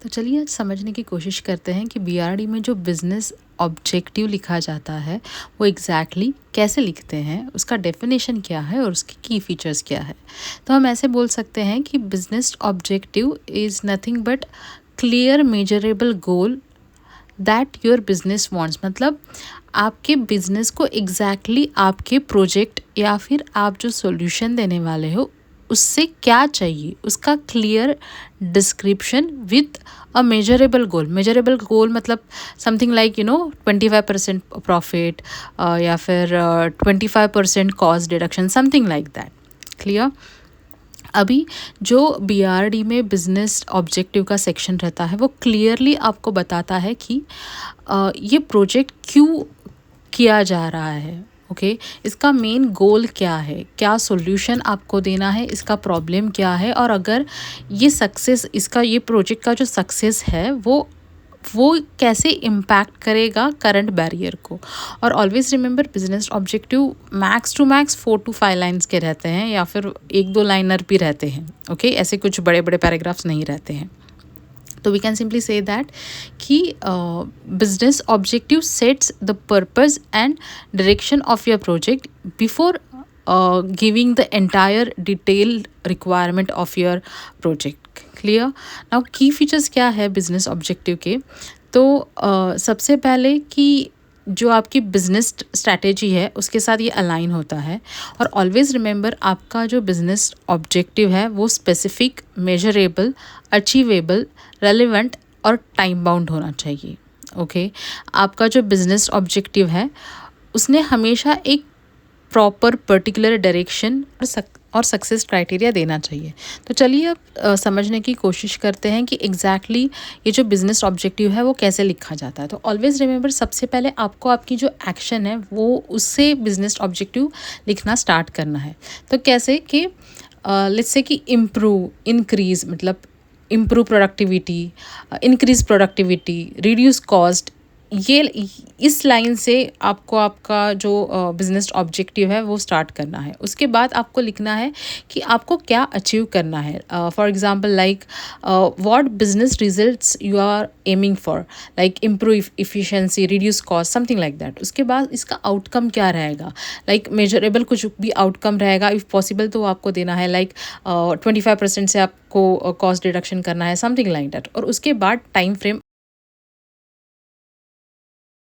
तो चलिए आज समझने की कोशिश करते हैं कि बीआरडी में जो बिज़नेस ऑब्जेक्टिव लिखा जाता है वो एग्जैक्टली कैसे लिखते हैं, उसका डेफिनेशन क्या है और उसकी की फीचर्स क्या है। तो हम ऐसे बोल सकते हैं कि business objective is nothing but clear measurable goal that your business wants. मतलब आपके बिजनेस को एग्जैक्टली आपके प्रोजेक्ट या फिर आप जो सॉल्यूशन देने वाले हो उससे क्या चाहिए, उसका clear description with a measurable goal. Measurable goal मतलब समथिंग लाइक 25% प्रॉफिट या फिर 25% cost deduction, something like that. Clear. अभी जो बीआरडी में बिजनेस ऑब्जेक्टिव का सेक्शन रहता है वो क्लियरली आपको बताता है कि ये प्रोजेक्ट क्यों किया जा रहा है। ओके इसका मेन गोल क्या है, क्या सॉल्यूशन आपको देना है, इसका प्रॉब्लम क्या है, और अगर ये सक्सेस, इसका ये प्रोजेक्ट का जो सक्सेस है वो कैसे इम्पैक्ट करेगा करंट बैरियर को। और always remember business objective max to max 4 to 5 lines के रहते हैं या फिर 1-2 लाइनर भी रहते हैं। ओके ऐसे कुछ बड़े बड़े पैराग्राफ्स नहीं रहते हैं। तो we can simply say that कि business objective sets the purpose and direction of your project before giving the entire detailed requirement of your project. Clear. Now key features क्या है बिजनेस ऑब्जेक्टिव के। तो सबसे पहले कि जो आपकी बिजनेस स्ट्रैटेजी है उसके साथ ये अलाइन होता है। और ऑलवेज रिमेंबर आपका जो बिजनेस ऑब्जेक्टिव है वो स्पेसिफिक, मेजरेबल, अचीवेबल, रेलिवेंट और टाइम बाउंड होना चाहिए। ओके आपका जो बिजनेस ऑब्जेक्टिव है उसने हमेशा एक प्रॉपर पर्टिकुलर डायरेक्शन और सक्सेस क्राइटेरिया देना चाहिए। तो चलिए अब समझने की कोशिश करते हैं कि एग्जैक्टली ये जो बिज़नेस ऑब्जेक्टिव है वो कैसे लिखा जाता है। तो ऑलवेज रिमेंबर सबसे पहले आपको आपकी जो एक्शन है वो उससे बिज़नेस ऑब्जेक्टिव लिखना स्टार्ट करना है। तो कैसे कि लेट्स से कि इंक्रीज मतलब improve productivity, increase productivity, reduce cost. ये इस लाइन से आपको आपका जो बिज़नेस ऑब्जेक्टिव है वो स्टार्ट करना है। उसके बाद आपको लिखना है कि आपको क्या अचीव करना है। For example like what business results you are aiming for, like improve efficiency, reduce cost, something like that. उसके बाद इसका आउटकम क्या रहेगा, लाइक मेजरेबल कुछ भी आउटकम रहेगा इफ़ पॉसिबल तो आपको देना है, लाइक 25% से आपको कॉस्ट डिडक्शन करना है, समथिंग लाइक दैट। और उसके बाद टाइम फ्रेम